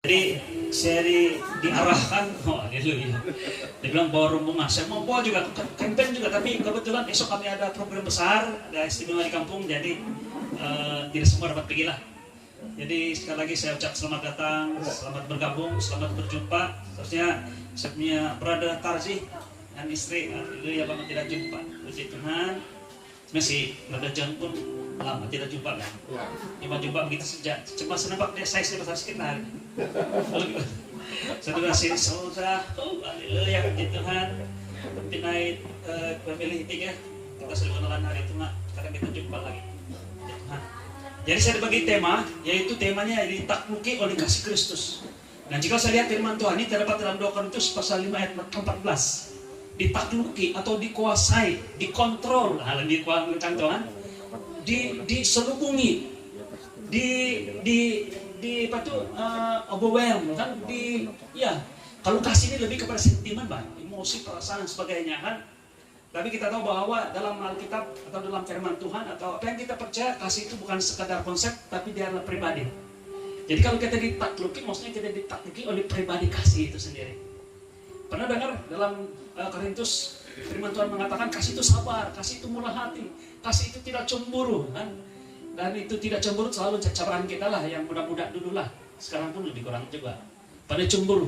Jadi saya diarahkan, haleluya. Dia bilang bawa rombongan, saya mau bawa juga campaign juga, tapi kebetulan esok kami ada program besar, ada istimewa di kampung, jadi tidak semua dapat pergi lah. Jadi sekali lagi saya ucap selamat datang, selamat bergabung, selamat berjumpa. Terusnya saya punya brother Tarzi dan istri, haleluya, lama tidak jumpa. Puji Tuhan. Masih brother John pun lama tidak jumpa kan. Cuma jumpa begitu sejak, cuma senampak dia size besar sekitar. Saudara sini saudara, haleluya, puji Tuhan. Pinai pemilih tiga, kita sudah kenalan hari itu nak, sekarang kita jumpa lagi. Tuhan. Jadi saya dibagi tema, yaitu temanya ditakluki oleh kasih Kristus. Dan jika saya lihat firman Tuhan ini terdapat dalam 2 Korintus pasal 5 ayat 14. Ditakluki atau dikuasai, dikontrol, hal dikuasai Tuhan, diselubungi, apa tuh, overwhelm kan, ya. Kalau kasih ini lebih kepada sentimen, Bang, emosi, perasaan, sebagainya kan. Tapi kita tahu bahwa dalam Alkitab atau dalam firman Tuhan atau apa yang kita percaya, kasih itu bukan sekadar konsep, tapi dia adalah pribadi. Jadi kalau kita ditakluki, maksudnya kita ditakluki oleh pribadi kasih itu sendiri. Pernah dengar dalam Korintus, firman Tuhan mengatakan kasih itu sabar, kasih itu murah hati, kasih itu tidak cemburu kan? Dan itu tidak cemburu selalu cacaran kita lah, yang muda-muda dulu lah. Sekarang pun lebih kurang juga pada cemburu.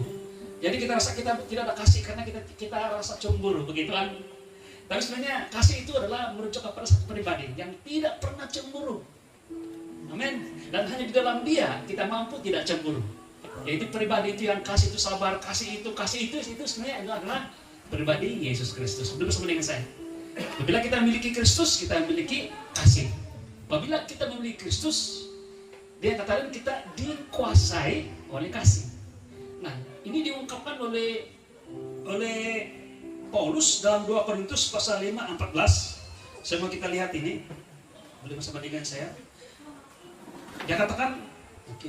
Jadi kita rasa kita tidak ada kasih karena kita rasa cemburu, begitu kan? Tapi sebenarnya kasih itu adalah merujuk kepada satu pribadi yang tidak pernah cemburu. Amin. Dan hanya di dalam dia kita mampu tidak cemburu. Yaitu pribadi itu yang kasih itu sabar, kasih itu sebenarnya adalah pribadi Yesus Kristus. Belum bersama dengan saya. Apabila kita memiliki Kristus, kita memiliki kasih. Apabila kita memiliki Kristus, dia katakan kita dikuasai oleh kasih. Nah, ini diungkapkan oleh Paulus dalam 2 Korintus pasal 5 14. Saya mau kita lihat ini. Boleh bersama dengan saya. Dia katakan, oke.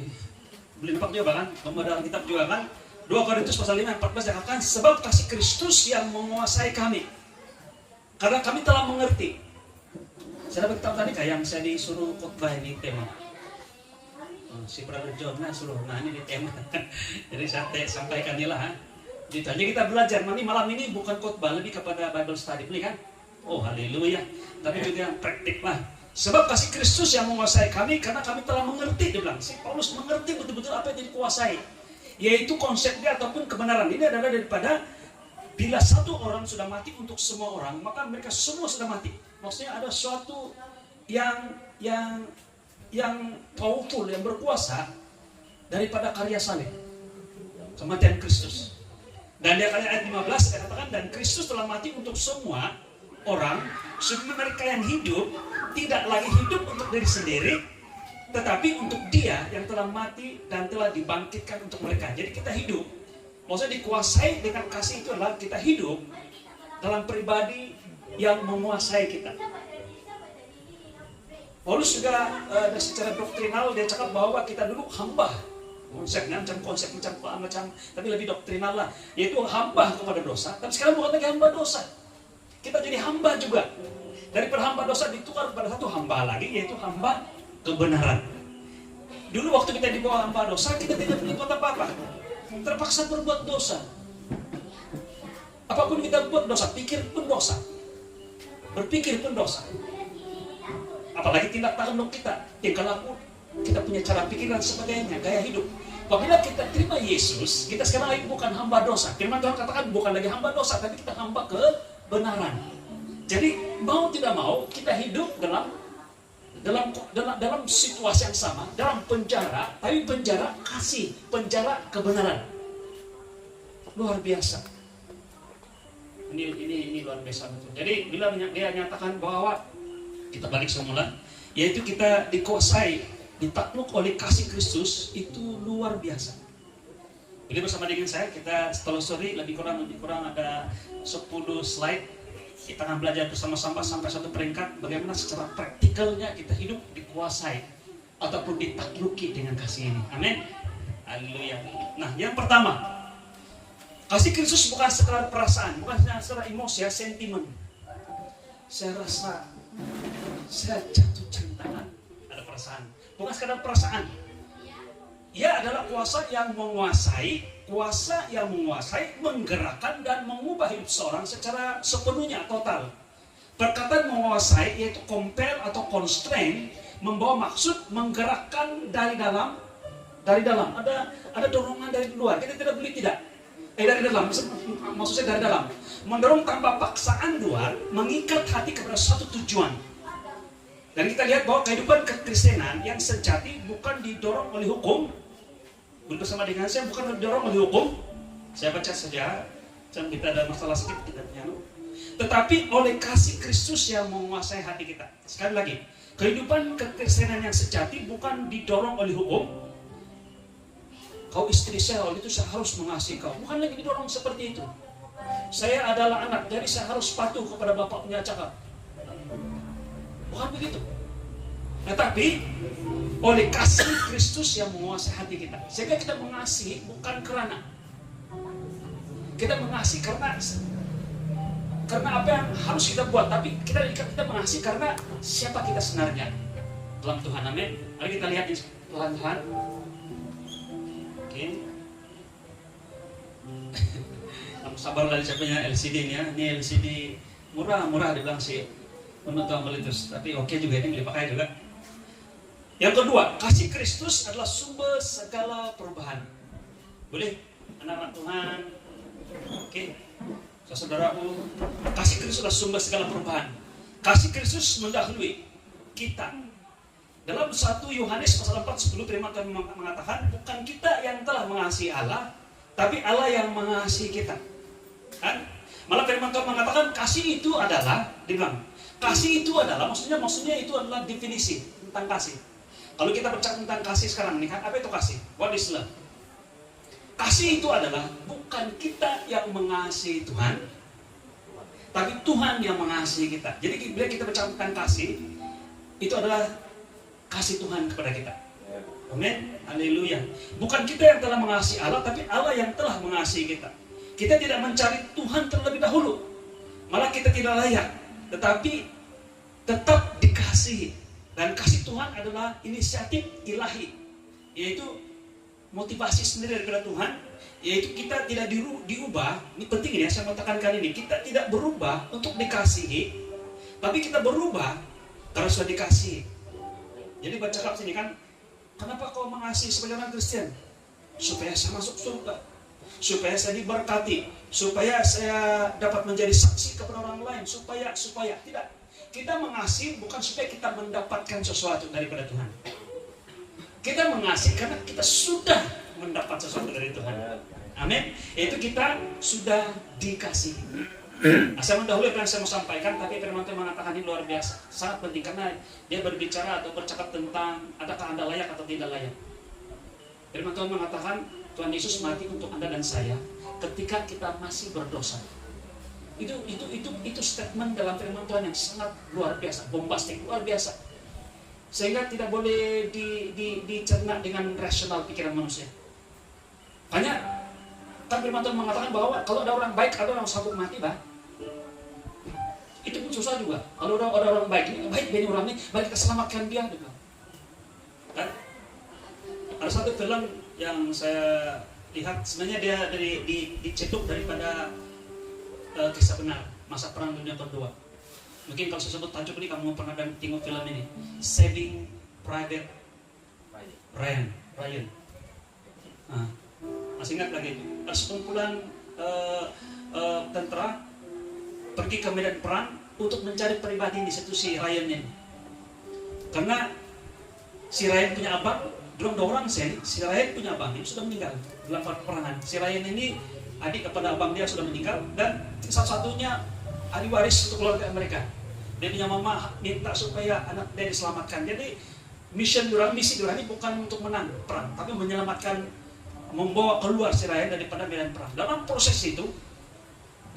Boleh nampak juga kan? Kamu dalam kitab juga kan? 2 Korintus pasal 5 14 dia katakan, sebab kasih Kristus yang menguasai kami. Karena kami telah mengerti. Saya dapat kitab tadi kayak yang saya disuruh khotbah di tema. Si Brother John suruh, nah ini di tema. Jadi saya sampaikan inilah. Jadi kita belajar, malam ini bukan khotbah, lebih kepada Bible study, boleh kan? Oh haleluya. Tapi juga yang praktik lah. Sebab kasih Kristus yang menguasai kami, karena kami telah mengerti, dia bilang. Si Paulus mengerti betul-betul apa yang dikuasai, yaitu konsep dia ataupun kebenaran. Ini adalah daripada bila satu orang sudah mati untuk semua orang, maka mereka semua sudah mati. Maksudnya ada suatu yang powerful, yang berkuasa daripada karya salib, kematian Kristus. Dan dia ayat 15 dia katakan, dan Kristus telah mati untuk semua orang, supaya mereka yang hidup tidak lagi hidup untuk diri sendiri, tetapi untuk dia yang telah mati dan telah dibangkitkan untuk mereka. Jadi kita hidup, maksudnya dikuasai dengan kasih itu adalah kita hidup dalam pribadi yang menguasai kita. Paulus juga secara doktrinal dia cakap bahwa kita dulu hamba. Konsepnya macam, tapi lebih doktrinal lah, yaitu hamba kepada dosa. Tapi sekarang bukan lagi hamba dosa, kita jadi hamba juga. Daripada hamba dosa ditukar pada satu hamba lagi, yaitu hamba kebenaran. Dulu waktu kita di bawah hamba dosa, kita tidak punya kuat apa-apa, terpaksa berbuat dosa. Apapun kita buat dosa, pikir pun dosa, berpikir pun dosa. Apalagi tindak tanduk kita, tingkah laku kita punya cara pikir dan sebagainya, gaya hidup. Apabila kita terima Yesus, kita sekarang lagi bukan hamba dosa. Firman Tuhan katakan bukan lagi hamba dosa, tapi kita hamba kebenaran. Jadi mau tidak mau kita hidup dalam situasi yang sama, dalam penjara, tapi penjara kasih, penjara kebenaran. Luar biasa. Ini luar biasa betul. Jadi bila dia nyatakan bahwa kita balik semula, yaitu kita dikuasai, ditakluk oleh kasih Kristus, itu luar biasa. Jadi bersama dengan saya kita telusuri lebih kurang ada 10 slide. Kita akan belajar bersama-sama sampai satu peringkat bagaimana secara praktikalnya kita hidup dikuasai ataupun ditakluki dengan kasih ini. Amin. Haleluya. Nah, yang pertama, kasih Kristus bukan sekadar perasaan, bukan sekedar emosi, ya, sentimen. Saya rasa saya jatuh cinta, ada perasaan. Bukan sekadar perasaan. Ia adalah kuasa yang menguasai, menggerakkan dan mengubah hidup seorang secara sepenuhnya, total. Perkataan menguasai yaitu compel atau constrain, membawa maksud menggerakkan dari dalam. Ada dorongan dari luar. Kita tidak boleh tidak. Dari dalam, maksudnya dari dalam. Mendorong tanpa paksaan luar, mengikat hati kepada satu tujuan. Dan kita lihat bahwa kehidupan kekristenan yang sejati bukan didorong oleh hukum. Bersama dengan saya bukan didorong oleh hukum. Saya baca saja, jangan kita ada masalah sedikit kita punya. Tetapi oleh kasih Kristus yang menguasai hati kita. Sekali lagi, kehidupan kekristenan yang sejati bukan didorong oleh hukum. Kau istri saya, itu saya harus mengasihi kau. Bukan lagi didorong seperti itu. Saya adalah anak, jadi saya harus patuh kepada bapak punya cakap. Bukan begitu. Tetapi oleh kasih Kristus yang menguasai hati kita, sehingga kita mengasihi bukan karena kita mengasihi karena apa yang harus kita buat, tapi kita mengasihi karena siapa kita sebenarnya dalam Tuhan. Amin. Mari kita lihat pelan-pelan. Oke. Sabarlah siapanya LCD nya. Ini LCD murah dibilang sih penonton meletus, tapi oke juga ini dipakai juga. Yang kedua, kasih Kristus adalah sumber segala perubahan. Boleh? Anak-anak Tuhan. Oke. Saudaraku, kasih Kristus adalah sumber segala perubahan. Kasih Kristus mendahului kita. Dalam 1 Yohanes pasal 4:10 firman Tuhan mengatakan, bukan kita yang telah mengasihi Allah, tapi Allah yang mengasihi kita. Kan? Malah firman Tuhan mengatakan kasih itu adalah, dibilang, kasih itu adalah, maksudnya itu adalah definisi tentang kasih. Kalau kita bercakap tentang kasih sekarang nih, apa itu kasih? What is love? Kasih itu adalah bukan kita yang mengasihi Tuhan, tapi Tuhan yang mengasihi kita. Jadi bila kita bercakap tentang kasih, itu adalah kasih Tuhan kepada kita. Amin. Haleluya. Bukan kita yang telah mengasihi Allah, tapi Allah yang telah mengasihi kita. Kita tidak mencari Tuhan terlebih dahulu. Malah kita tidak layak, tetapi tetap dikasihi. Dan kasih Tuhan adalah inisiatif ilahi, yaitu motivasi sendiri daripada Tuhan, yaitu kita tidak diubah. Ini penting ya, saya mau tekankan ini. Kita tidak berubah untuk dikasihi, tapi kita berubah karena sudah dikasihi. Jadi baca cakap sini kan, kenapa kau mengasihi sebagai orang Kristen? Supaya saya masuk surga, supaya saya diberkati, supaya saya dapat menjadi saksi kepada orang lain, supaya tidak. Kita mengasihi bukan supaya kita mendapatkan sesuatu daripada Tuhan. Kita mengasihi karena kita sudah mendapat sesuatu dari Tuhan. Amin. Itu kita sudah dikasihi. Saya mendahului apa yang saya mau sampaikan, tapi firman Tuhan mengatakan ini luar biasa, sangat penting karena dia berbicara atau bercakap tentang adakah Anda layak atau tidak layak. Firman Tuhan mengatakan Tuhan Yesus mati untuk Anda dan saya ketika kita masih berdosa. Itu statement dalam firman Tuhan yang sangat luar biasa, bombastik, luar biasa. Sehingga tidak boleh dicerna dengan rasional pikiran manusia. Makanya kan firman Tuhan mengatakan bahwa kalau ada orang baik, ada orang sanggup mati, bah. Itu pun susah juga. Kalau ada orang baik, ini baik bini orang ini, baik kita selamatkan dia juga. Kan? Ada satu film yang saya lihat, sebenarnya dia dicetuk daripada kisah benar, masa perang dunia kedua. Mungkin kalau saya sebut tajuk ini kamu pernah tengok film ini, Saving Private Ryan. Masih ingat lagi itu? Ada sekumpulan tentara pergi ke medan perang untuk mencari pribadi ini, si Ryan ini. Karena si Ryan punya abang, belum 2 orang si Ryan punya abang, ini sudah meninggal dalam peperangan. Si Ryan ini adik kepada abang dia sudah meninggal, dan satu-satunya ahli waris untuk keluarga mereka. Dia punya mama minta supaya anak dia diselamatkan. Jadi misi Durani ini bukan untuk menang perang, tapi menyelamatkan, membawa keluar si Ryan daripada medan perang. Dalam proses itu,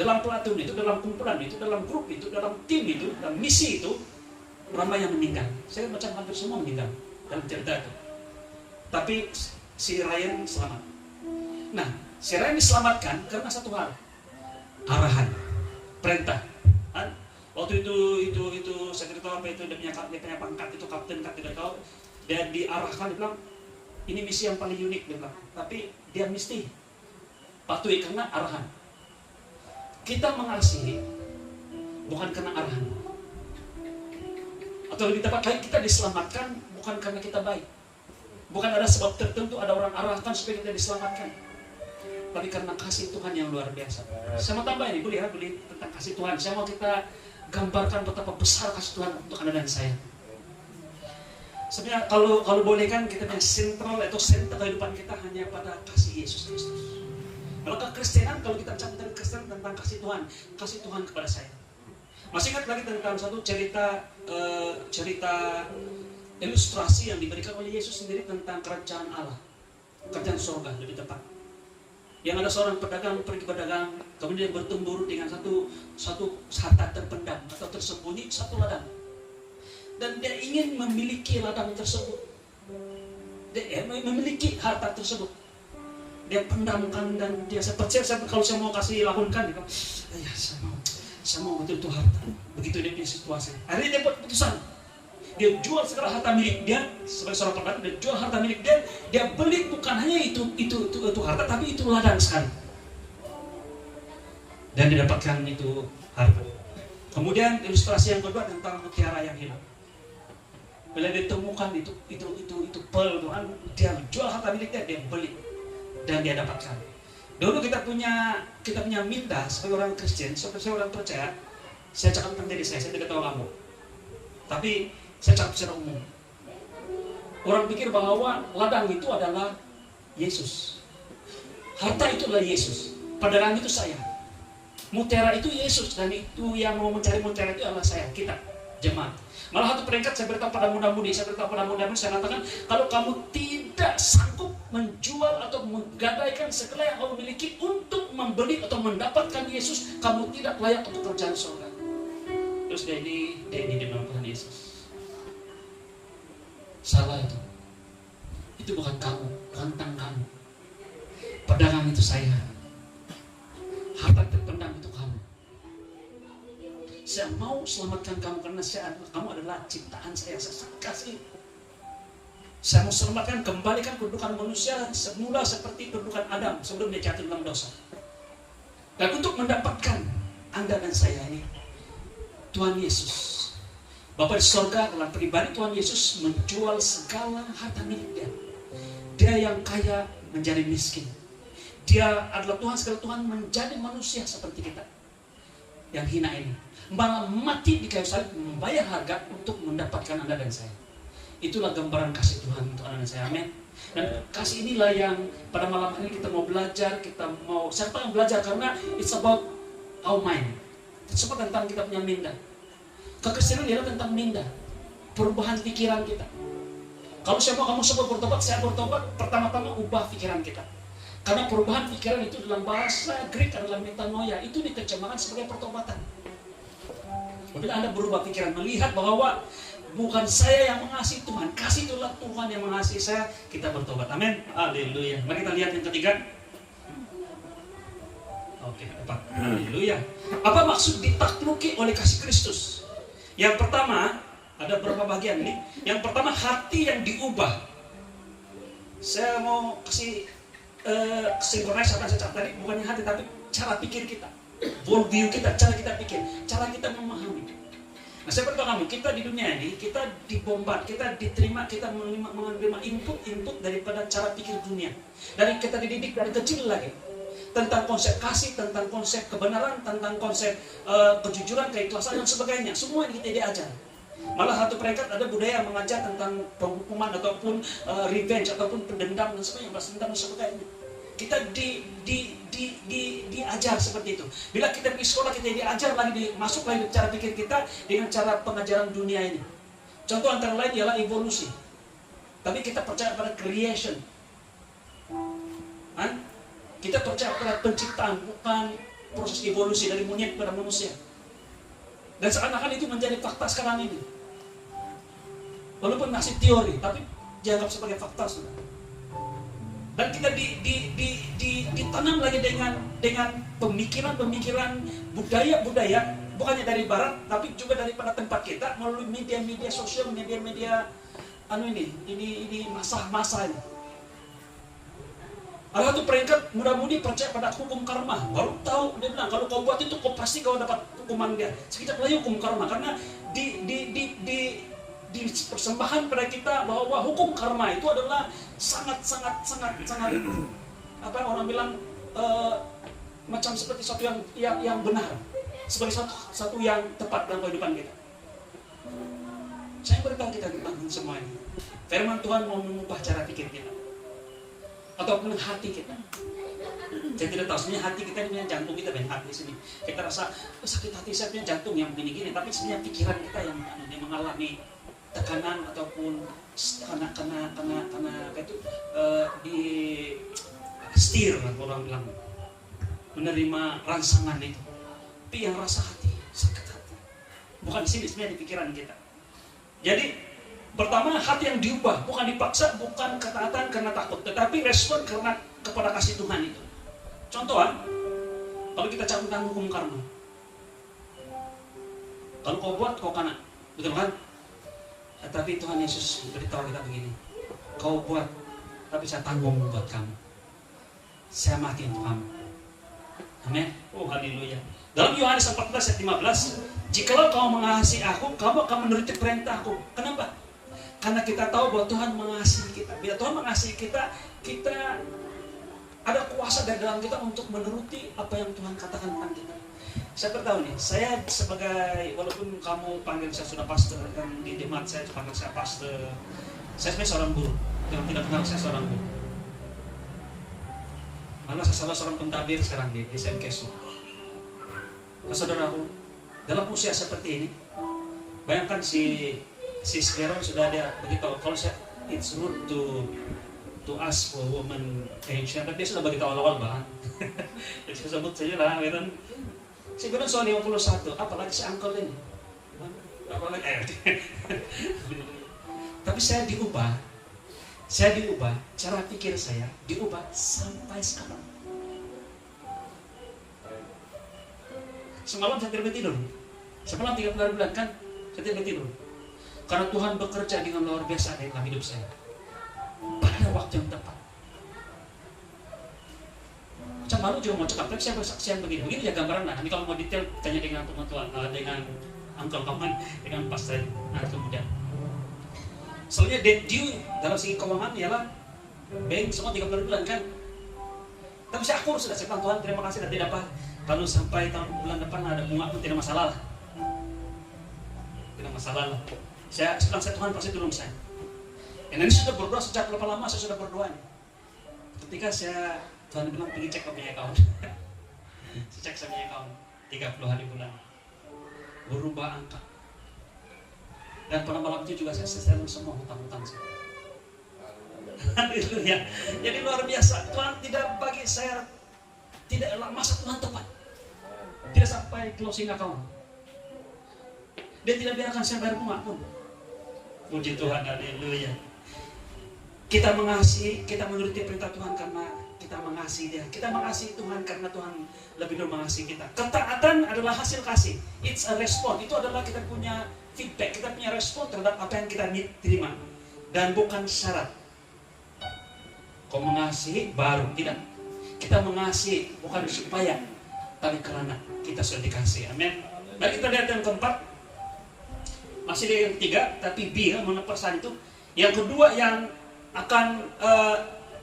dalam platoon itu, dalam kumpulan itu, dalam grup itu, dalam tim itu, dalam misi itu, ramai yang meninggal. Saya baca hampir semua meninggal dalam cerita itu. Tapi si Ryan selamat. Nah, si Ryan diselamatkan karena satu hal, arahan, perintah. Waktu itu saya tidak tahu apa itu, dia punya pangkat itu kapten, tidak tahu. Dan diarahkan, dia bilang, ini misi yang paling unik dia bilang. Tapi dia mesti patuhi karena arahan. Kita mengasihi bukan karena arahan. Atau lebih tepat lagi, kita diselamatkan bukan karena kita baik. Bukan ada sebab tertentu, ada orang arahkan supaya kita diselamatkan. Tapi karena kasih Tuhan yang luar biasa. Saya mau tambah ini, boleh tentang kasih Tuhan. Saya mau kita gambarkan betapa besar kasih Tuhan untuk Anda dan saya. Sebenarnya kalau boleh kan kita punya sentral atau senter kehidupan kita hanya pada kasih Yesus Kristus. Kalau kekristenan, kalau kita bicara tentang Kristen tentang kasih Tuhan kepada saya. Masih ingat lagi tentang satu cerita ilustrasi yang diberikan oleh Yesus sendiri tentang kerajaan Allah, kerajaan surga lebih tepat. Yang ada seorang pedagang pergi berdagang, kemudian bertemu dengan satu harta terpendam atau tersembunyi, satu ladang. Dan dia ingin memiliki ladang tersebut. Dia memiliki harta tersebut. Dia pendamkan dan dia percaya kalau saya mau kasih lakukan, dia ya saya mau betul-betul harta. Begitu dia punya situasi. Akhirnya dia buat keputusan. Dia jual segala harta milik dia sebagai seorang pedagang. Dia jual harta milik dia. Dia beli bukan hanya itu harta, tapi itu ladang sekali. Dan dia dapatkan itu harta. Kemudian ilustrasi yang kedua tentang mutiara yang hilang. Bila dia temukan itu pearl Tuhan, dia jual harta milik dia beli dan dia dapatkan. Dulu kita punya minda sebagai orang Kristen, sebagai orang percaya. Saya cakap tentang diri saya tidak tahu kamu. Tapi saya cakap secara umum. Orang pikir bahwa ladang itu adalah Yesus. Harta itu adalah Yesus. Pedagang itu saya. Mutiara itu Yesus, dan itu yang mau mencari mutiara itu adalah saya, kita, jemaat. Malah satu peringkat saya beritahu pada muda-mudi, saya katakan, kalau kamu tidak sanggup menjual atau menggadaikan segala yang kamu miliki untuk membeli atau mendapatkan Yesus, kamu tidak layak untuk kerajaan surga. Terus dia ini dimaafkan Yesus. Salah itu. Itu bukan kamu, bukan tentang kamu. Pedagang itu saya. Harta terpendam itu kamu. Saya mau selamatkan kamu karena kamu adalah ciptaan saya sangat kasih. Saya mau selamatkan, kembalikan kedudukan manusia semula seperti kedudukan Adam sebelum dia jatuh dalam dosa. Dan untuk mendapatkan Anda dan saya ini, Tuhan Yesus, Bapa di surga dalam pribadi Tuhan Yesus menjual segala harta milik dia. Dia yang kaya menjadi miskin. Dia adalah Tuhan segala Tuhan menjadi manusia seperti kita yang hina ini. Malah mati di kayu salib membayar harga untuk mendapatkan Anda dan saya. Itulah gambaran kasih Tuhan untuk Anda dan saya. Amin. Dan kasih inilah yang pada malam hari kita mau belajar. Siapa yang belajar karena it's about our mind. It's about tentang kita punya minda. Kekristenan adalah tentang minda, perubahan pikiran kita. Kalau kamu semua bertobat, saya bertobat, pertama-tama ubah pikiran kita. Karena perubahan pikiran itu dalam bahasa Greek adalah metanoia, itu diterjemahkan sebagai pertobatan. Bila Anda berubah pikiran, melihat bahwa bukan saya yang mengasihi Tuhan, kasih itulah Tuhan yang mengasihi saya, kita bertobat. Amin. Haleluya. Mari kita lihat yang ketiga. Oke, apa? Haleluya. Apa maksud ditakluki oleh kasih Kristus? Yang pertama, ada beberapa bagian nih. Yang pertama, hati yang diubah. Saya mau kasih synchronize apa yang saya cakap tadi, bukannya hati tapi cara pikir kita, worldview kita, cara kita pikir, cara kita memahami. Nah, saya beritahu kamu, kita di dunia ini kita dibombat, kita diterima, kita menerima input daripada cara pikir dunia. Dari kita dididik dari kecil lagi tentang konsep kasih, tentang konsep kebenaran, tentang konsep kejujuran, keikhlasan dan sebagainya. Semua yang kita diajar. Malah satu peringkat ada budaya yang mengajar tentang penghukuman ataupun revenge ataupun pendendam dan sebagainya, balas dendam dan sebagainya. Kita diajar seperti itu. Bila kita pergi sekolah, kita diajar lagi, masuk lagi cara pikir kita dengan cara pengajaran dunia ini. Contoh antara lain ialah evolusi. Tapi kita percaya pada creation. Kita percaya pada penciptaan, bukan proses evolusi dari monyet kepada manusia. Dan seakan-akan itu menjadi fakta sekarang ini. Walaupun masih teori, tapi dianggap sebagai fakta sudah. Dan kita ditanam lagi dengan pemikiran budaya, bukannya dari barat, tapi juga daripada tempat kita melalui media-media sosial, media-media ini masa ini. Ada satu peringkat muda-mudi percaya pada hukum karma. Baru tahu dia bilang kalau kau buat itu kau pasti kau dapat hukuman dia. Sekejap lagi hukum karma karena di persembahan pada kita bahwa hukum karma itu adalah sangat apa orang bilang macam seperti sesuatu yang benar, sebagai satu yang tepat dalam kehidupan kita. Saya beritahu kita tentang semua ini. Firman Tuhan mau mengubah cara pikir kita ataupun hati kita. Saya tidak tahu sebenarnya hati kita ini punya jantung kita banyak hati sini. Kita rasa sakit hati saya punya jantung yang begini-gini, tapi sebenarnya pikiran kita yang mengalami tekanan ataupun karena itu di setir orang bilang menerima rangsangan itu. Tapi yang rasa hati, sakit hati. Bukan di sini sebenarnya di pikiran kita. Jadi pertama, hati yang diubah, bukan dipaksa, bukan ketaatan karena takut, tetapi respon karena kepada kasih Tuhan itu. Contoh, kalau kita campurkan hukum karma, kalau kau buat, kau kena, betul kan? Tapi Tuhan Yesus beritahu kita begini, kau buat, tapi saya tanggung buat kamu, saya mati untuk kamu. Amin. Oh haleluya. Dalam Yohanes 14 ayat 15, jikalau kau mengasihi aku, kamu akan menuruti perintahku. Kenapa? Karena kita tahu bahwa Tuhan mengasihi kita. Bila Tuhan mengasihi kita, kita ada kuasa dari dalam kita untuk menuruti apa yang Tuhan katakan tentang kita. Saya bertahu nih, saya sebagai, walaupun kamu panggil saya sudah pastor, dan di jemaat saya panggil saya pastor, saya sebenarnya seorang guru. Yang tidak kenal saya seorang guru. Malah saya salah seorang pentabir sekarang di SMKSU. Nah, saudaraku, dalam usia seperti ini, bayangkan si sekarang sudah ada begitu. Kalau saya it's rude to ask for woman pension, tapi dia sudah beritahu awal bahan. Jadi saya sebut saja lah, kan? Si bilang soal 51, apalagi si uncle ini, apalagi tapi saya diubah, cara pikir saya diubah sampai sekarang. Semalam saya tidak tidur, semalam 3 bulan kan, saya tidak tidur. Karena Tuhan bekerja dengan luar biasa dalam hidup saya. Pada waktu yang tepat. Macam malu juga mau cakap, tapi saya bersaksian begini. Begini ya gambaran lah. Nanti kalau mau detail, tanya dengan teman-teman, dengan uncle kawan, dengan pastor kemudian. Soalnya debt due dalam segi keuangan ialah bank semua 30 bulan kan. Tapi saya akur sudah, saya bilang Tuhan terima kasih dan tidak apa. Kalau sampai bulan depan ada bunga pun tidak masalah lah. Tidak masalah lah. Saya bilang Tuhan pasti tolong saya. Dan ini sudah berdoa sejak berapa lama saya sudah berdoa. Ketika Tuhan bilang pergi cek punya account. Saya cek saya punya account 30 hari bulan. Berubah angka. Dan pada malam itu juga saya setelin semua hutang-hutang saya. Haleluya. Jadi luar biasa. Tuhan tidak bagi saya tidak masa Tuhan tepat. Tidak sampai closing account. Dia tidak biarkan saya bayar bunga pun. Puji Tuhan, haleluya. Kita mengasihi, kita menuruti perintah Tuhan karena kita mengasihi Dia. Kita mengasihi Tuhan karena Tuhan lebih dulu mengasihi kita. Ketaatan adalah hasil kasih. It's a response. Itu adalah kita punya feedback, kita punya respon terhadap apa yang kita terima. Dan bukan syarat. Kau mengasihi baru, tidak. Kita mengasihi bukan supaya, tapi karena kita sudah dikasihi. Amin. Mari kita lihat yang keempat. Masih ada yang ketiga, tapi B mengenai pesan itu. Yang kedua yang akan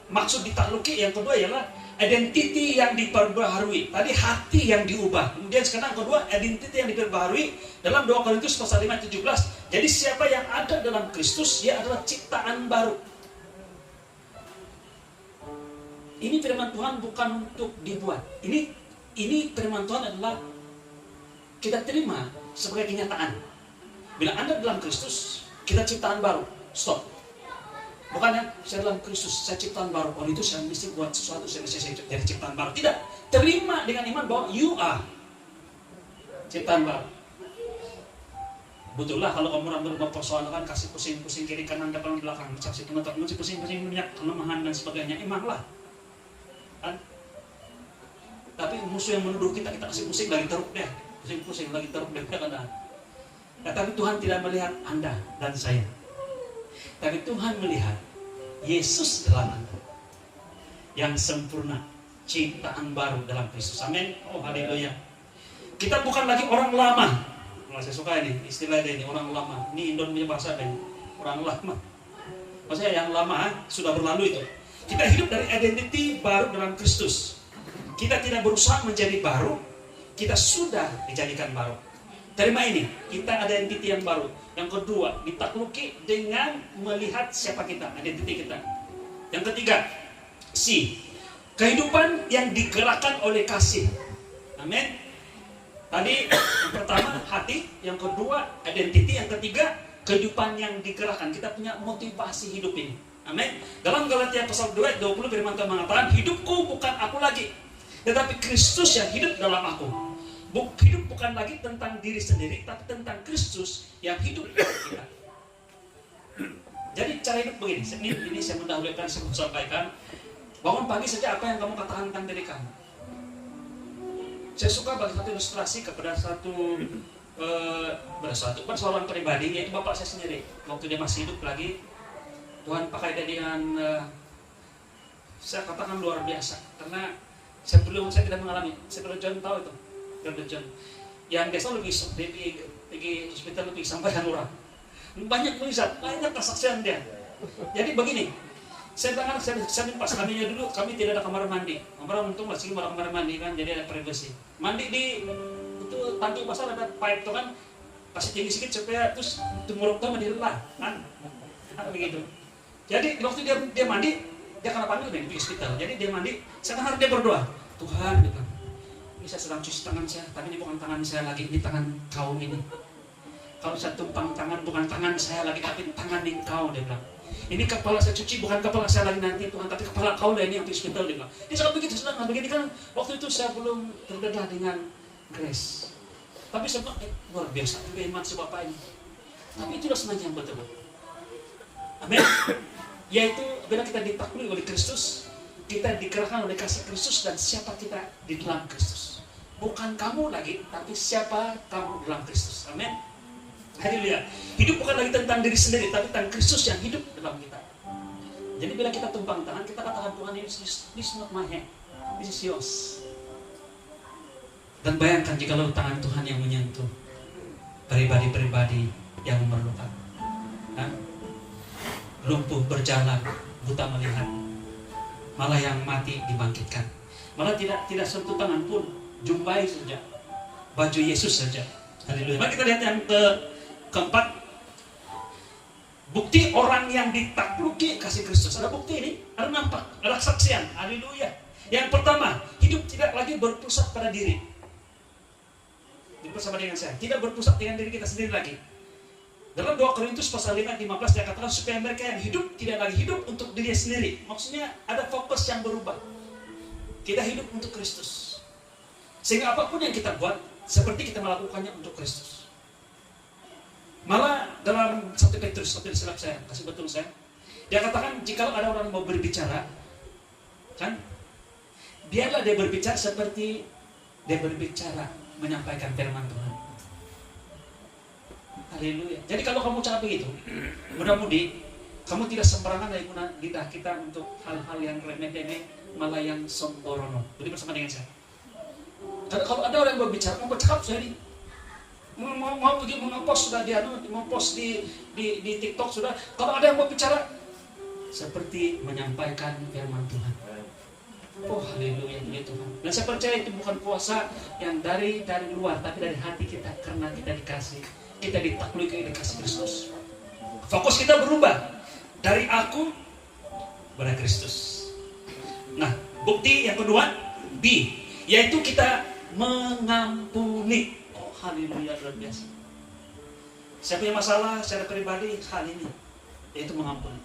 maksud ditakluki, yang kedua ialah identity yang diperbaharui. Tadi hati yang diubah. Kemudian sekarang kedua, identity yang diperbaharui dalam 2 Korintus pasal 5 ayat 17. Jadi siapa yang ada dalam Kristus, dia adalah ciptaan baru. Ini firman Tuhan bukan untuk dibuat. Ini firman Tuhan adalah kita terima sebagai kenyataan. Bila Anda dalam Kristus, kita ciptaan baru. Stop. Bukan ya, saya dalam Kristus, saya ciptaan baru. Oh itu saya mesti buat sesuatu, saya jadi ciptaan baru. Tidak. Terima dengan iman bahwa you are ciptaan baru. Betul lah kalau kamu orang mempersoalkan kasih pusing-pusing kiri kanan depan belakang, kasih teman-teman pusing-pusing banyak kelemahan dan sebagainya. Emanglah. Kan? Tapi musuh yang menuduh kita kasih pusing lagi teruk deh. Pusing-pusing lagi teruk deh kadang. Nah, tapi Tuhan tidak melihat Anda dan saya. Tapi Tuhan melihat Yesus dalam Anda. yang sempurna, ciptaan baru dalam Kristus. Amin. Oh, haleluya. Kita bukan lagi orang lama. Nah, saya suka ini istilah ini, orang lama. Ini Indonesia bahasa ini, orang lama. Maksudnya yang lama sudah berlalu itu. Kita hidup dari identiti baru dalam Kristus. Kita tidak berusaha menjadi baru, kita sudah dijadikan baru. Terima ini, kita ada identiti yang baru. Yang kedua, ditakluki dengan melihat siapa kita, identiti kita. Yang ketiga, kehidupan yang digerakkan oleh kasih. Amin. Tadi yang pertama hati, yang kedua identiti, yang ketiga kehidupan yang digerakkan. Kita punya motivasi hidup ini. Amin. Dalam Galatia pasal 2 ayat 20 firman Tuhan mengatakan, hidupku bukan aku lagi, tetapi Kristus yang hidup dalam aku. Hidup bukan lagi tentang diri sendiri, tapi tentang Kristus yang hidup dalam kita. Jadi cara hidup begini. Ini saya mendahulukan, saya mau sampaikan. Bangun pagi saja, apa yang kamu katakan tentang diri kamu. Saya suka bagi satu ilustrasi kepada seorang pribadi, yaitu bapak saya sendiri. Waktu dia masih hidup lagi, Tuhan pakai dia dengan saya katakan luar biasa. Karena saya tidak mengalami. Saya John tahu itu, John. Yang biasa lebih pergi hospital lebih sampaikan orang. Banyak melihat, banyak kesaksian dia. Jadi begini. Saya pas kaminya dulu, kami tidak ada kamar mandi. Kamar untung masih kamar mandi kan, jadi ada privasi. Mandi di itu tangki pasar ada pipe tuh kan, kasih tinggi sedikit supaya terus tumuruk tuh dilelah kan, begitu. Jadi waktu dia mandi, dia karena panggil nih di hospital. Jadi dia mandi, saya harus dia berdoa, Tuhan, gitu. Ini saya sedang cuci tangan saya, tapi ini bukan tangan saya lagi, ini tangan kau ini. Kalau saya tumpang tangan, bukan tangan saya lagi, tapi tangan engkau, dia bilang. Ini kepala saya cuci, bukan kepala saya lagi nanti Tuhan, tapi kepala kau lah ini yang di hospital, dia bilang. Dia sangat begitu senang, begini kan. Waktu itu saya belum terdedah dengan grace. Tapi saya bilang, luar biasa juga iman si bapak ini. Tapi itulah senang yang betul. Amin. Yaitu bila kita ditaklui oleh Kristus, kita digerakkan oleh kasih Kristus, dan siapa kita di dalam Kristus. Bukan kamu lagi, tapi siapa kamu dalam Kristus. Amin. Haleluya. Hidup bukan lagi tentang diri sendiri, tapi tentang Kristus yang hidup dalam kita. Jadi bila kita tumpang tangan, kita katakan, Tuhan, this is not my hand, this is yours. Dan bayangkan jika tangan Tuhan yang menyentuh pribadi-pribadi yang memerlukan. Lumpuh berjalan, buta melihat, malah yang mati dibangkitkan. Malah tidak sentuh tangan pun, jumpai saja baju Yesus saja. Haleluya. Mari kita lihat yang keempat, bukti orang yang ditakluki kasih Kristus. Ada bukti ini, ada nampak, ada saksian. Haleluya. Yang pertama, hidup tidak lagi berpusat pada diri. Bersama dengan saya, tidak berpusat dengan diri kita sendiri lagi. Dalam 2 Korintus pasal 5 ayat 15 dia katakan supaya mereka yang hidup tidak lagi hidup untuk diri sendiri. Maksudnya ada fokus yang berubah. Kita hidup untuk Kristus. Sehingga apapun yang kita buat, seperti kita melakukannya untuk Kristus. Malah dalam 1 Petrus, silap saya, kasih betul saya, dia katakan jika ada orang mau berbicara, kan, biarlah dia berbicara seperti dia berbicara menyampaikan firman Tuhan. Haleluya. Jadi kalau kamu cara begitu, mudah-mudi kamu tidak sembarangan dari guna lidah kita untuk hal-hal yang remeh-temeh, malah yang sembrono. Jadi bersama dengan saya. Kalau ada orang yang berbicara, mau bercakap saya ini, mau pergi mengepost sudah dia, mau post di TikTok sudah. Kalau ada yang berbicara, seperti menyampaikan firman Tuhan. Oh haleluya Tuhan. Dan saya percaya itu bukan puasa yang dari luar, tapi dari hati kita, karena kita dikasih, kita ditaklui oleh kasih Kristus. Fokus kita berubah dari aku kepada Kristus. Nah, bukti yang kedua, B, yaitu kita mengampuni. Oh haleluya, luar biasa. Saya punya masalah secara pribadi hal ini, yaitu mengampuni.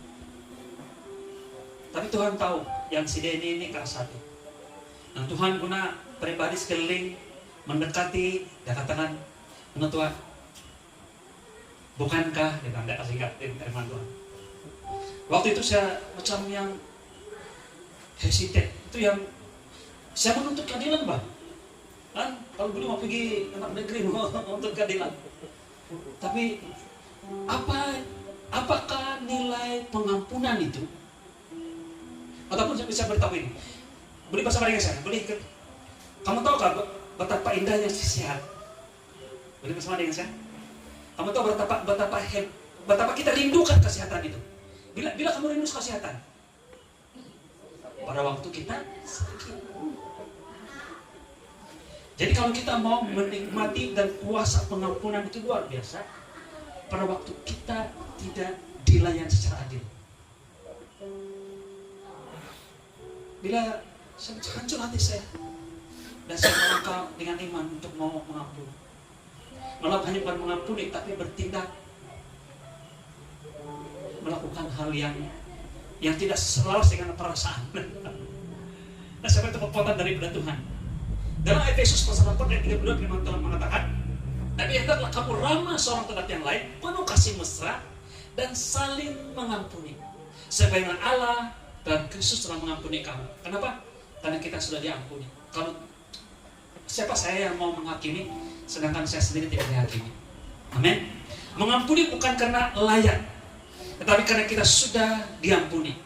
Tapi Tuhan tahu yang si Denny ini keras hati. Nah Tuhan guna pribadi sekeliling mendekati, dia katakan, Tuhan, bukankah, dia bilang, tidak kasih firman Tuhan. Waktu itu saya macam yang hesitate, itu yang saya menuntut keadilan, Bang. Kan kalau dulu mau pergi anak negeri mau menuntut keadilan. Tapi apakah nilai pengampunan itu? Ataupun saya bisa beritahu ini. Boleh bersama dengan saya? Boleh ikut? Kamu tahu kan betapa indahnya sehat? Boleh bersama dengan saya? Kamu tahu betapa kita rindukan kesehatan itu? Bila kamu rindu kesehatan, pada waktu kita sakit. Jadi kalau kita mau menikmati dan kuasa pengampunan itu luar biasa, pada waktu kita tidak dilayan secara adil. Bila hancur hati saya, dan saya melangkah dengan iman untuk mau mengampuni. Malah hanya bukan mengampuni, tapi bertindak melakukan hal yang tidak selaras dengan perasaan. Nah, saya itu kekuatan daripada Tuhan. Dalam Efesus pasal 4 ayat 32 firman Tuhan mengatakan, tapi hendaklah kamu ramah seorang terhadap yang lain, penuh kasih mesra dan saling mengampuni, sebagaimana Allah dan Kristus telah mengampuni kamu. Kenapa? Karena kita sudah diampuni. Kalau siapa saya yang mau menghakimi, sedangkan saya sendiri tidak dihakimi. Amin. Mengampuni bukan karena layak, tetapi karena kita sudah diampuni.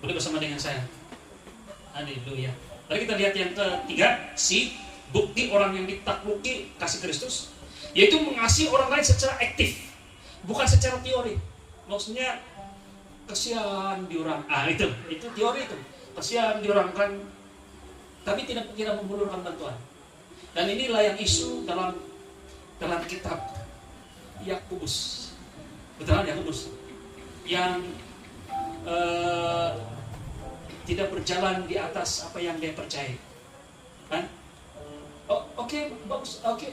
Boleh bersama dengan saya? Haleluya. Lalu kita lihat yang ketiga, bukti orang yang ditakluki kasih Kristus, yaitu mengasihi orang lain secara aktif, bukan secara teori. Maksudnya kasihan diorang, itu teori itu. Kasihan diorang kan, tapi tidak membulurkan bantuan. Dan inilah yang isu dalam kitab Yakobus. Betul Yakobus yang tidak berjalan di atas apa yang dia percaya, kan? Oh, oke, bagus. Oke,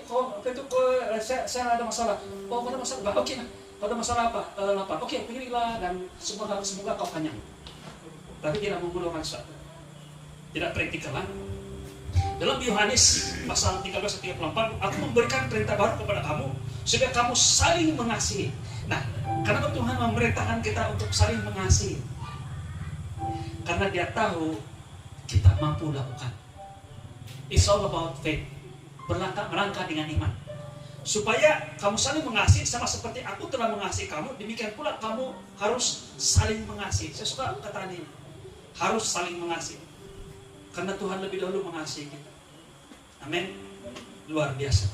saya ada masalah. Oh, ada masalah. Oke, ada masalah apa? Lapar. Oke, pilihlah dan semoga kau kenyang. Tapi tidak membunuhkan sesuatu. Tidak praktikal, kan? Dalam Yohanes pasal 13:34, aku memberikan perintah baru kepada kamu supaya kamu saling mengasihi. Nah, kenapa Tuhan memerintahkan kita untuk saling mengasihi? Karena dia tahu kita mampu lakukan. It's all about faith. Melangkah dengan iman. Supaya kamu saling mengasihi sama seperti aku telah mengasihi kamu, demikian pula kamu harus saling mengasihi. Saya suka kata ini. Harus saling mengasihi. Karena Tuhan lebih dahulu mengasihi kita. Amin. Luar biasa.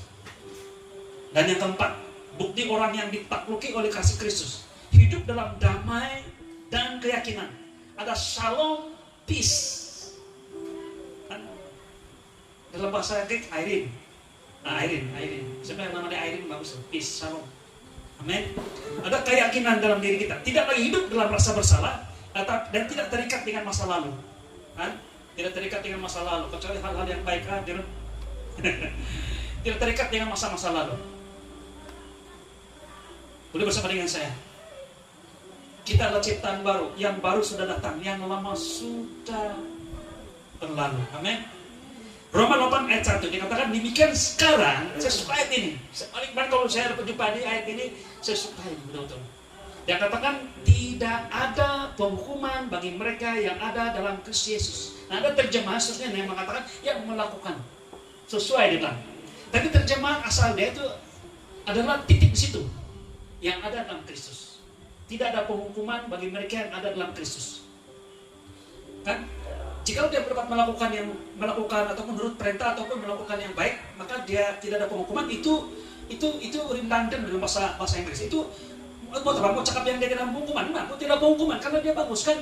Dan yang keempat, bukti orang yang ditakluki oleh kasih Kristus, hidup dalam damai dan keyakinan. Ada shalom, peace. Dalam bahasa Greek, Irene. Irene. Sebenarnya namanya Irene bagus. Peace, shalom. Amin. Ada keyakinan dalam diri kita. Tidak lagi hidup dalam rasa bersalah dan tidak terikat dengan masa lalu. Tidak terikat dengan masa lalu. Kecuali hal-hal yang baik hadir. Tidak terikat dengan masa-masa lalu. Boleh bersama dengan saya? Kita adalah ciptaan baru. Yang baru sudah datang, yang lama sudah berlalu. Amin. Roma 8 ayat 1 dikatakan demikian sekarang. Saya suka ayat ini. Paling banyak kalau saya berjumpa di ayat ini, saya suka ini betul-betul. Dia katakan tidak ada penghukuman bagi mereka yang ada dalam Kristus Yesus. Nah, ada terjemahan seterusnya yang mengatakan yang melakukan sesuai dengan. Tapi terjemahan asal dia itu adalah titik di situ. Yang ada dalam Kristus. Tidak ada penghukuman bagi mereka yang ada dalam Kristus. Kan? Jika dia dapat melakukan atau menurut perintah ataupun melakukan yang baik, maka dia tidak ada penghukuman. Itu redundant dalam bahasa Inggris. Itu mau cakap yang dia tidak penghukuman, tidak penghukuman karena dia bagus kan.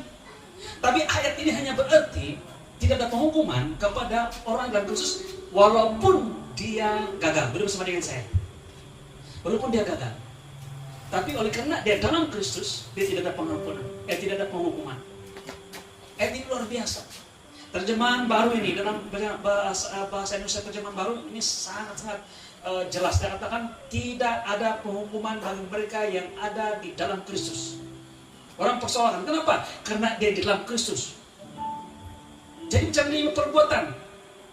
Tapi ayat ini hanya berarti tidak ada penghukuman kepada orang dalam Kristus walaupun dia gagal. Bersama dengan saya. Walaupun dia gagal. Tapi oleh karena dia dalam Kristus, dia tidak ada pengampunan, tidak ada penghukuman. Ayat ini luar biasa. Terjemahan baru ini dalam bahasa Indonesia terjemahan baru ini sangat-sangat jelas. Dia katakan tidak ada penghukuman bagi mereka yang ada di dalam Kristus. Orang persoalan, kenapa? Karena dia di dalam Kristus. Jadi jangan lima perbuatan.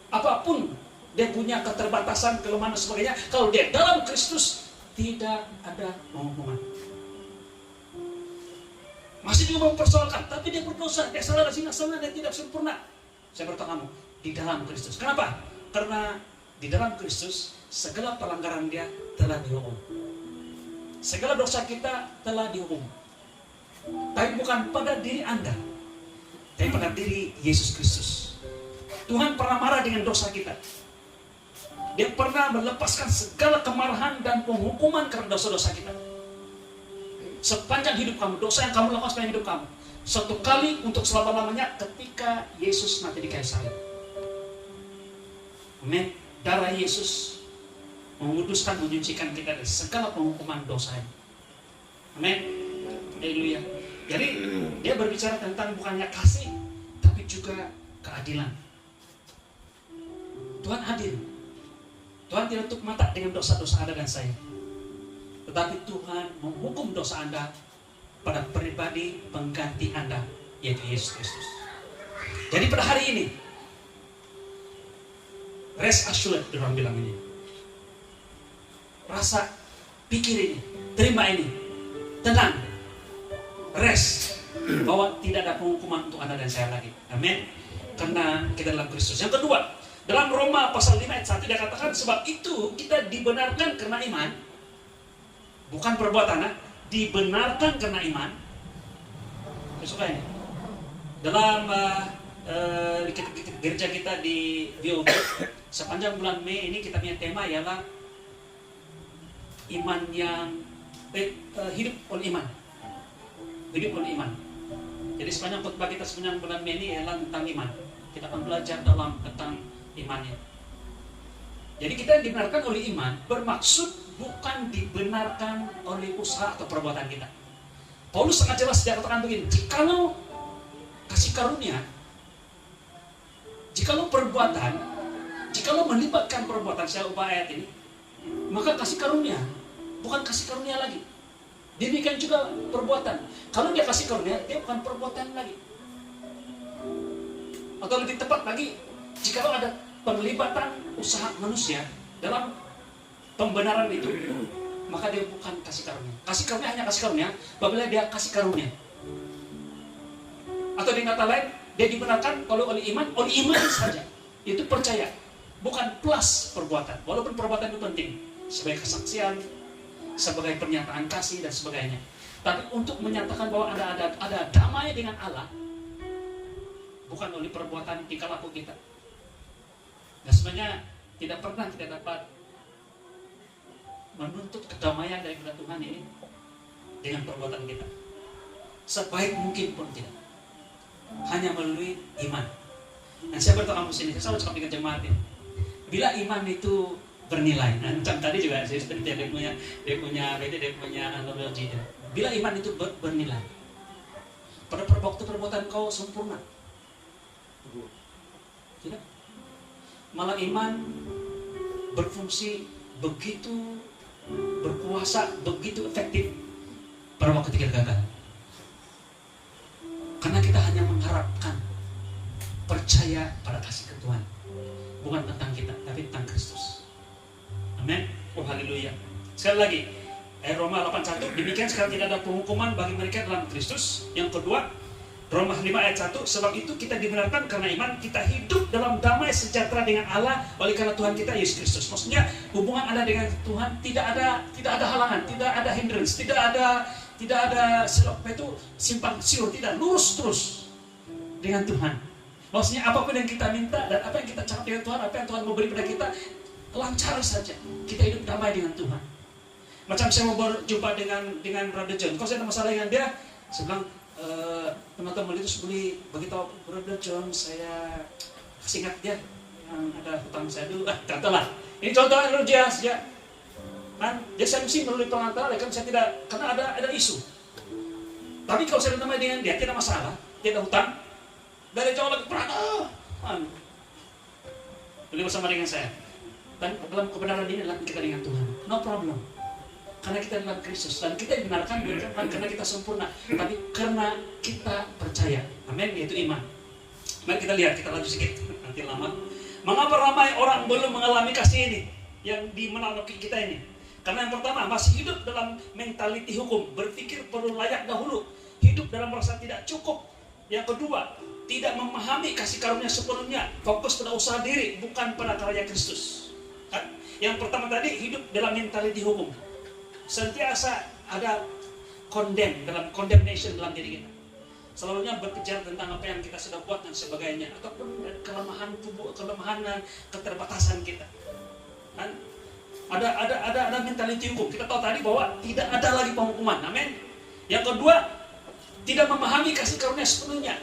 Apapun dia punya keterbatasan, kelemahan dan sebagainya. Kalau dia dalam Kristus, tidak ada penghukuman. Masih juga mempersoalkan, tapi dia berdosa, dia salah dan salah, dia tidak sempurna. Saya bertanya kamu, di dalam Kristus. Kenapa? Karena di dalam Kristus, segala pelanggaran dia telah dihukum. Segala dosa kita telah dihukum. Tapi bukan pada diri Anda. tapi pada diri Yesus Kristus. Tuhan pernah marah dengan dosa kita. Dia pernah melepaskan segala kemarahan dan penghukuman karena dosa-dosa kita. Sepanjang hidup kamu, dosa yang kamu lakukan sepanjang hidup kamu, satu kali untuk selama-lamanya ketika Yesus mati di kayu salib. Amin. Darah Yesus menguduskan, menyucikan kita dari segala penghukuman dosa. Amin. Haleluya. Jadi dia berbicara tentang bukannya kasih, tapi juga keadilan. Tuhan adil. Tuhan tidak tutup mata dengan dosa-dosa Anda dan saya. Tetapi Tuhan menghukum dosa Anda pada pribadi pengganti Anda, yaitu Yesus Kristus. Jadi pada hari ini, rest assured, orang bilang ini. Rasa, pikir ini, terima ini, tenang, rest, bahwa tidak ada penghukuman untuk Anda dan saya lagi. Amin. Karena kita dalam Kristus. Yang kedua, dalam Roma pasal 5 ayat 1 dia katakan, sebab itu kita dibenarkan karena iman, bukan perbuatan, dibenarkan karena iman. Suka ini. Dalam gereja kita di VOB, sepanjang bulan Mei ini kita punya tema ialah iman yang hidup oleh iman. Hidup oleh iman. Jadi sepanjang khotbah kita sepanjang bulan Mei ini ialah tentang iman. Kita akan belajar tentang imannya. Jadi kita dibenarkan oleh iman bermaksud bukan dibenarkan oleh usaha atau perbuatan kita. Paulus sangat jelas dia katakan begini, jikalau kasih karunia, jikalau perbuatan, jikalau melibatkan perbuatan, saya ubah ayat ini, maka kasih karunia bukan kasih karunia lagi. Demikian juga perbuatan. Kalau dia kasih karunia, dia bukan perbuatan lagi. Atau lebih tepat lagi, jikalau ada penglibatan usaha manusia dalam pembenaran itu, maka dia bukan kasih karunia. Kasih karunia hanya kasih karunia apabila dia kasih karunia. Atau dengan kata lain, dia dibenarkan kalau oleh iman saja. Itu percaya, bukan plus perbuatan. Walaupun perbuatan itu penting sebagai kesaksian, sebagai pernyataan kasih dan sebagainya. Tapi untuk menyatakan bahwa ada damai dengan Allah, bukan oleh perbuatan tingkah laku kita. Nah, sebenarnya tidak pernah kita dapat menuntut kedamaian dari Tuhan ini dengan perbuatan kita. Sebaik mungkin pun tidak. Hanya melalui iman. Dan saya bertemu sini, saya selalu cakap dengan jemaat ini. Bila iman itu bernilai, nah, tadi juga saya seperti dia punya analogi. Bila iman itu bernilai, pada waktu perbuatan kau sempurna, tidak? Malah iman berfungsi begitu berkuasa, begitu efektif pada waktu kita gagal. Karena kita hanya mengharapkan, percaya pada kasih Tuhan, bukan tentang kita, tapi tentang Kristus. Amin. Oh haleluya. Sekali lagi, Roma 8:1, demikian sekarang tidak ada penghukuman bagi mereka dalam Kristus. Yang kedua, Roma 5 ayat 1, sebab itu kita dibenarkan karena iman, kita hidup dalam damai sejahtera dengan Allah oleh karena Tuhan kita Yesus Kristus. Maksudnya hubungan Anda dengan Tuhan tidak ada halangan, tidak ada hindrance, tidak ada itu simpang siur, tidak, lurus terus dengan Tuhan. Maksudnya apapun yang kita minta dan apa yang kita cakap dengan Tuhan, apa yang Tuhan mau beri pada kita, lancar saja. Kita hidup damai dengan Tuhan. Macam saya mau berjumpa dengan Brother John, kalau saya ada masalah dengan dia, saya bilang, teman-teman itu boleh beritahu Brother John, saya kasih ingat dia yang ada hutang saya dulu. Contohlah, ini contohnya dulu dia kan, dia saya mesti melalui pengantar, kan saya tidak, karena ada isu. Tapi kalau saya berteman dengan dia, tidak masalah, dia ada hutang, dari jauh lagi Brother, boleh bersama dengan saya. Dan dalam kebenaran ini adalah kita dengan Tuhan, no problem. Karena kita dalam Kristus dan kita dibenarkan bukan karena kita sempurna, tapi karena kita percaya. Amin, yaitu iman. Mari kita lihat, kita lanjut sedikit, nanti lama. Mengapa ramai orang belum mengalami kasih ini yang dimenalogi kita ini? Karena yang pertama, masih hidup dalam mentaliti hukum, berpikir perlu layak dahulu, hidup dalam merasa tidak cukup. Yang kedua, tidak memahami kasih karunia sepenuhnya, fokus pada usaha diri, bukan pada karya Kristus. Yang pertama tadi, hidup dalam mentaliti hukum. Sentiasa ada condemnation dalam diri kita. Selalunya berkejar tentang apa yang kita sudah buat dan sebagainya, ataupun kelemahan tubuh, kelemahan dan keterbatasan kita. Dan ada mentality hukum. Kita tahu tadi bahwa tidak ada lagi penghukuman. Amin. Yang kedua, tidak memahami kasih karunia sepenuhnya.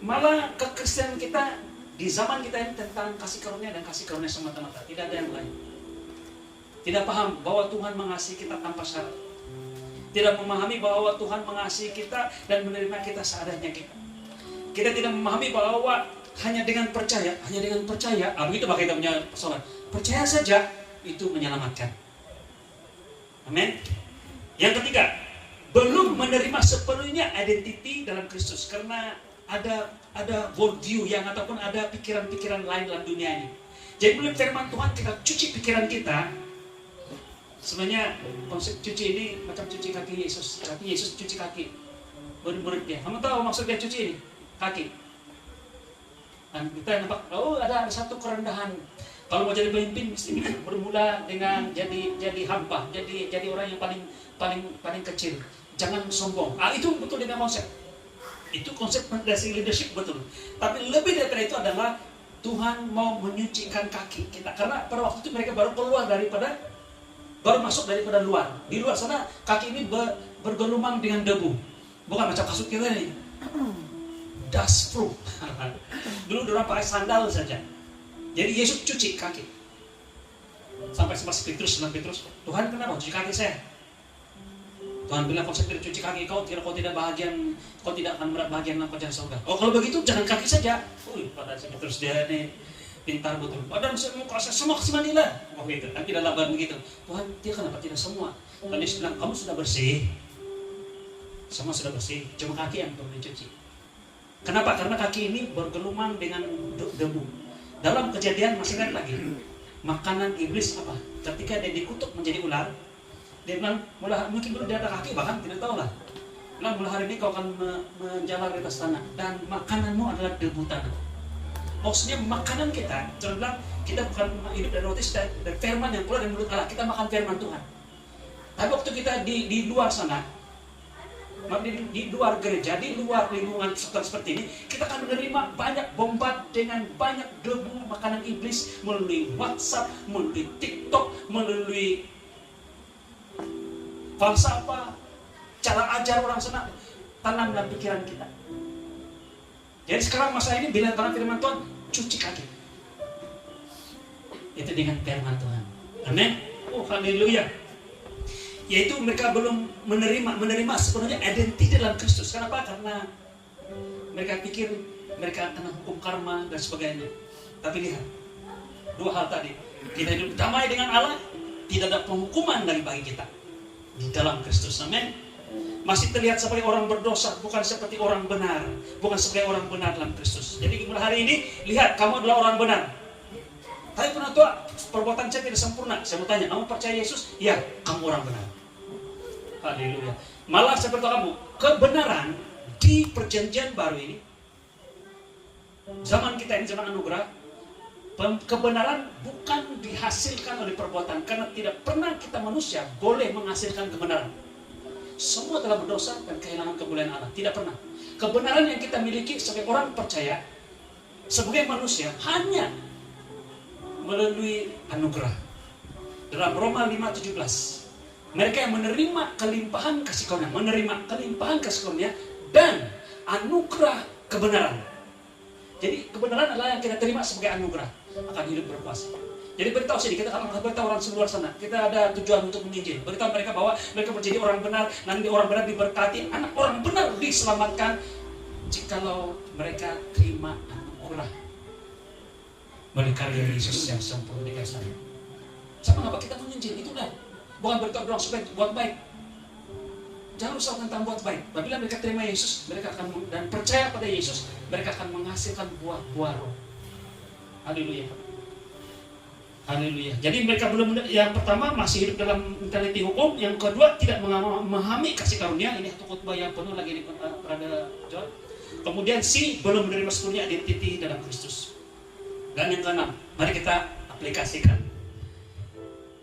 Malah kekristenan kita di zaman kita ini tentang kasih karunia dan kasih karunia semata-mata. Tidak ada yang lain. Tidak paham bahwa Tuhan mengasihi kita tanpa syarat. Tidak memahami bahwa Tuhan mengasihi kita dan menerima kita seadanya kita. Kita tidak memahami bahwa hanya dengan percaya, begitu bagi kita punya persoalan. Percaya saja itu menyelamatkan. Amin. Yang ketiga, belum menerima sepenuhnya identiti dalam Kristus karena ada worldview yang ataupun ada pikiran-pikiran lain dalam dunia ini. Jadi melalui firman Tuhan kita cuci pikiran kita. Sebenarnya konsep cuci ini macam cuci kaki Yesus. Yesus cuci kaki murid-muridnya. Kamu tahu maksud dia cuci ini? Kaki. Dan kita nampak, ada satu kerendahan. Kalau mau jadi pemimpin mesti bermula dengan jadi hamba, jadi orang yang paling kecil. Jangan sombong. Itu betul dengan konsep. Itu konsep dari leadership betul. Tapi lebih daripada itu adalah Tuhan mau menyucikan kaki kita. Karena pada waktu itu mereka baru masuk daripada luar. Di luar sana kaki ini bergelumang dengan debu. Bukan macam kasut kita ini. Dust proof. Dulu orang pakai sandal saja. Jadi Yesus cuci kaki. Sampai Petrus, Tuhan kenapa cuci kaki saya? Tuhan bilang konsep dari cuci kaki kau tidak bahagian, kau tidak akan bahagian dalam kerajaan surga. Kalau begitu jangan kaki saja. Pada Petrus dia ini pintar betul. Padahal mau kuasa semua kesimanilah. Gitu. Tapi dalam bahan begitu. Tuhan, dia kenapa tidak semua? Dan dia bilang, kamu sudah bersih. Semua sudah bersih. Cuma kaki yang perlu dicuci. Kenapa? Karena kaki ini bergelumang dengan debu. Dalam Kejadian masih ingat lagi. Makanan iblis apa? Ketika dia dikutuk menjadi ular, dia bilang, mungkin dulu dia ada kaki, bahkan tidak tahu lah. Bilang, mulai hari ini kau akan menjalar di atas tanah. Dan makananmu adalah debu tanah. Maksudnya makanan kita, jangan bilang kita bukan hidup dari roti dari firman yang keluar dari mulut Allah. Kita makan firman Tuhan. Tapi waktu kita di luar sana, di luar gereja, di luar lingkungan seperti ini, kita akan menerima banyak bombard dengan banyak debu makanan iblis melalui WhatsApp, melalui TikTok, melalui falsafah, cara ajar orang sana, tanam dalam pikiran kita. Jadi sekarang masa ini bila tanam firman Tuhan, cuci kaki. Itu dengan firman Tuhan. Amin. Haleluya. Yaitu mereka belum menerima sepenuhnya identiti dalam Kristus. Kenapa? Karena mereka pikir mereka kena hukum karma dan sebagainya. Tapi lihat, dua hal tadi. Kita hidup damai dengan Allah, tidak ada penghukuman bagi kita di dalam Kristus. Amin. Masih terlihat sebagai orang berdosa, bukan seperti orang benar. Bukan sebagai orang benar dalam Kristus. Jadi mulai hari ini, lihat, kamu adalah orang benar. Tapi pernah tua, perbuatan saya tidak sempurna. Saya mau tanya, kamu percaya Yesus? Ya, kamu orang benar. Haleluya. Malah seperti kamu, kebenaran di perjanjian baru ini, zaman kita ini, zaman anugerah, kebenaran bukan dihasilkan oleh perbuatan. Karena tidak pernah kita manusia boleh menghasilkan kebenaran. Semua telah berdosa dan kehilangan kemuliaan Allah. Tidak pernah. Kebenaran yang kita miliki sebagai orang percaya, sebagai manusia, hanya melalui anugerah. Dalam Roma 5:17, mereka yang menerima kelimpahan kasih karunia, dan anugerah kebenaran. Jadi kebenaran adalah yang kita terima sebagai anugerah, akan hidup berkuasa. Jadi beritahu sini, kita akan beritahu orang seluruh sana. Kita ada tujuan untuk menginjil. Beritahu mereka bahwa mereka menjadi orang benar, nanti orang benar diberkati, anak orang benar diselamatkan jikalau mereka terima anugerah melalui karya Yesus yang sempurna di kayu salib. Sama apa kita menginjil? Itu dah. Bukan beritahu orang supaya buat baik. Jangan usah tentang buat baik. Apabila mereka terima Yesus, mereka akan dan percaya pada Yesus, mereka akan menghasilkan buah-buah roh. Haleluya. Haleluya. Jadi mereka belum, yang pertama masih hidup dalam mentaliti hukum, yang kedua tidak memahami kasih karunia. Ini satu khotbah yang penuh lagi di pada John. Kemudian belum menerima sepenuhnya identiti dalam Kristus. Dan yang keenam, mari kita aplikasikan.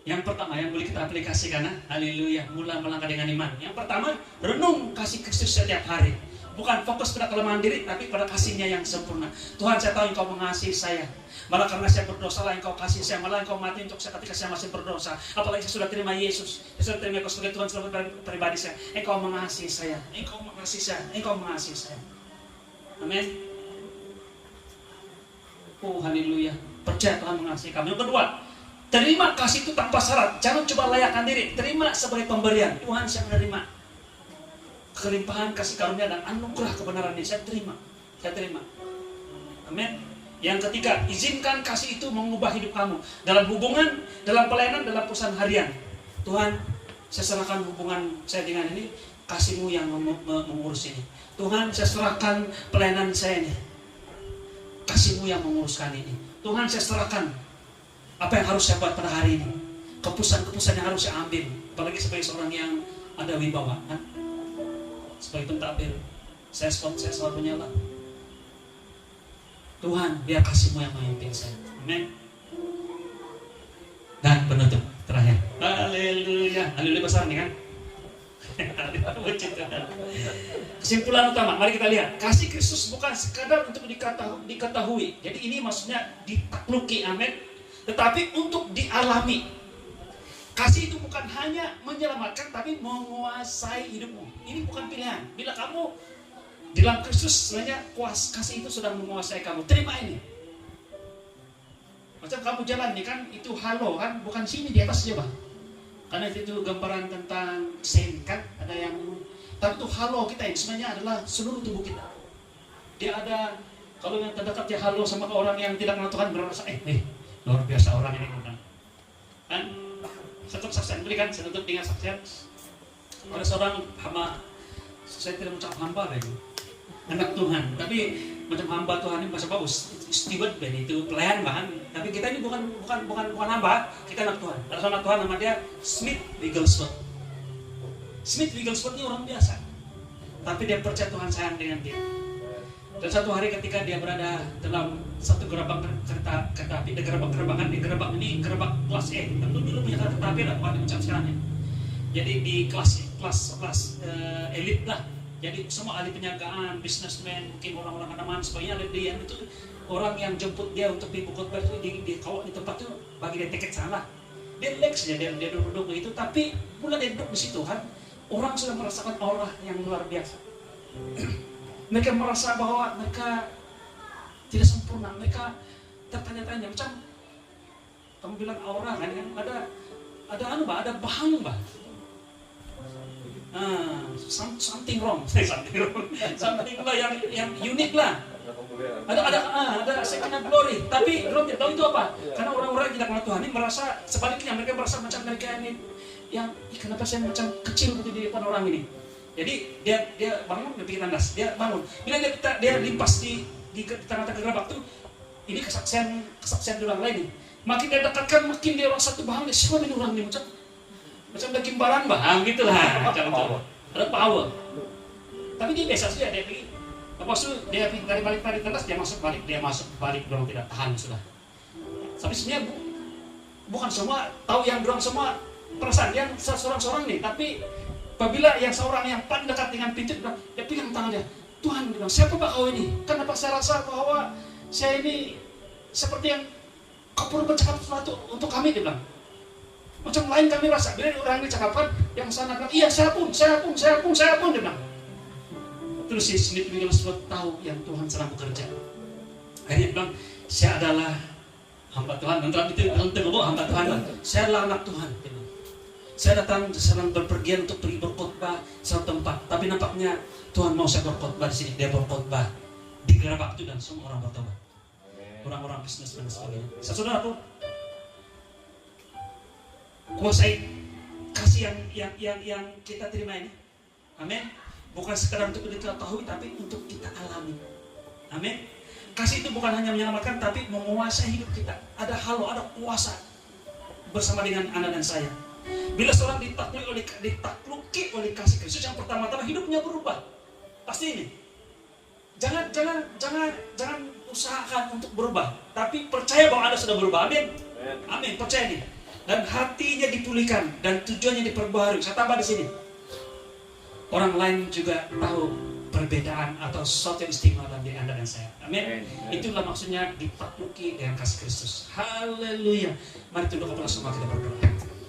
Yang pertama yang boleh kita aplikasikan, haleluya, mula melangkah dengan iman. Yang pertama, renung kasih Kristus setiap hari. Bukan fokus pada kelemahan diri, tapi pada kasih-Nya yang sempurna. Tuhan, saya tahu Engkau mengasihi saya. Malah karena saya berdosa lah Engkau kasih saya. Malah Engkau mati untuk saya ketika saya masih berdosa. Apalagi saya sudah terima Yesus. Saya sudah terima Engkau sebagai Tuhan sebagai pribadi saya. Engkau mengasihi saya. Engkau mengasihi saya. Engkau mengasihi saya. Amin. Oh, haleluya. Percaya Tuhan mengasihi kamu. Yang kedua, terima kasih itu tanpa syarat. Jangan coba layakkan diri. Terima sebagai pemberian. Tuhan, saya menerima kelimpahan kasih karunia dan anugerah kebenaran ini. Saya terima. Amin. Yang ketiga, izinkan kasih itu mengubah hidup kamu dalam hubungan, dalam pelayanan, dalam perusahaan harian. Tuhan, saya serahkan hubungan saya dengan ini, kasih-Mu yang mengurus ini. Tuhan, saya serahkan pelayanan saya ini, kasih-Mu yang menguruskan ini. Tuhan, saya serahkan apa yang harus saya buat pada hari ini, keputusan-keputusan yang harus saya ambil, apalagi sebagai seorang yang ada wibawa, kan? Sebagai pentadbir, saya selalu menyala. Tuhan, biar kasih-Mu yang memimpin saya. Amin. Dan penutup terakhir. Haleluya. Haleluya besar nih kan? Kesimpulan utama, mari kita lihat. Kasih Kristus bukan sekadar untuk diketahui. Jadi ini maksudnya ditakluki, amin. Tetapi untuk dialami. Kasih itu bukan hanya menyelamatkan, tapi menguasai hidupmu. Ini bukan pilihan. Bila kamu di dalam Kristus, sebenarnya kasih itu sedang menguasai kamu. Terima ini. Macam kamu jalan nih kan, itu halo kan, bukan sini di atas aja bang. Karena itu gambaran tentang sen kan, ada yang. Tapi itu halo kita ini sebenarnya adalah seluruh tubuh kita. Dia ada, kalau yang terdekat dia halo sama orang yang tidak mengenal Tuhan, berasa luar biasa orang ini kan. Satu saksian berikan, saya tutup dengan saksian. Ada seorang hamba, saya tidak mengucap hamba lagi, anak Tuhan, tapi macam hamba Tuhan ini bahasa bagus. Steward itu pelayan bahan, tapi kita ini bukan hamba, kita anak Tuhan. Ada seorang anak Tuhan nama dia Smith Wigglesworth. Smith Wigglesworth ini orang biasa, tapi dia percaya Tuhan sayang dengan dia. Dan satu hari ketika dia berada dalam satu gerbang kereta api, di gerbang ini gerbang kelas E. Tentu dulu punya kereta api lah, bukan macam sekarang ya. Jadi di kelas elit lah. Jadi semua ahli penjagaan, bisnismen, mungkin orang-orang Anaman, sebagainya ada dia itu orang yang jemput dia untuk di buku khotbah di tempat itu bagi dia tiket sana. Dia relax saja, dia duduk begitu, tapi mulai dia duduk di situ kan, orang sudah merasakan aura yang luar biasa. Mereka merasa bahwa mereka tidak sempurna, mereka tertanya-tanya macam kamu bilang aura kan, ada bahang bah. Something wrong lah yang unik lah. Ada second glory, tapi belum tahu itu apa. Karena orang-orang yang tidak mengenal Tuhan ini merasa sebaliknya, mereka merasa macam mereka ini yang kenapa saya macam kecil gitu di depan orang ini. Jadi dia bangun, dia bikin tandas, dia bangun. Bila dia limpas di tengah-tengah gerbang tuh, ini kesaksian orang lain nih. Makin dia dekatkan, makin dia rasa tuh bahang, dia semua ini orang ini macam daging barang bahang gitulah, macam itu. Ada power. Tapi dia biasa saja, dia pergi. Lepas itu dia balik tandas, dia masuk balik, dorong tidak tahan sudah. Tapi sebenarnya bukan semua tahu yang dorong semua perasaan yang seorang-seorang nih, tapi apabila yang seorang yang paling dekat dengan pintu, dia pegang tangan dia. Tuhan bilang, siapa Pak kau ini? Kenapa saya rasa bahwa saya ini seperti yang kau perlu bercakap sesuatu untuk kami, dia bilang. Macam lain kami rasa. Bila orang ini cakapkan, yang sana bilang, iya saya pun, dia bilang. Terus si Smith Wigglesworth tahu yang Tuhan sedang bekerja. Akhirnya dia bilang, saya adalah hamba Tuhan. Dan dalam itu hamba Tuhan. Saya adalah anak Tuhan. Saya datang sedang berpergian untuk pergi berkhotbah satu tempat, tapi nampaknya Tuhan mau saya berkhotbah di sini. Dia berkhotbah di gerbang itu dan semua orang bertobat. Orang-orang bisnis dan sebagainya. Saudaraku, kuasai kasih yang kita terima ini. Amin. Bukan sekedar untuk kita tahu, tapi untuk kita alami. Amin. Kasih itu bukan hanya menyelamatkan, tapi menguasai hidup kita. Ada halo, ada kuasa bersama dengan Anda dan saya. Bila seorang ditakluki oleh kasih Kristus, yang pertama-tama hidupnya berubah. Pasti ini. Jangan usahakan untuk berubah, tapi percaya bahwa Anda sudah berubah. Amin. Amin. Percaya ini. Dan hatinya dipulihkan dan tujuannya diperbaharui. Saya tambah di sini. Orang lain juga tahu perbedaan atau sesuatu yang istimewa dalam diri Anda dan saya. Amin. Itulah maksudnya ditakluki dengan kasih Kristus. Haleluya. Mari tunduk kepala semua, kita berdoa.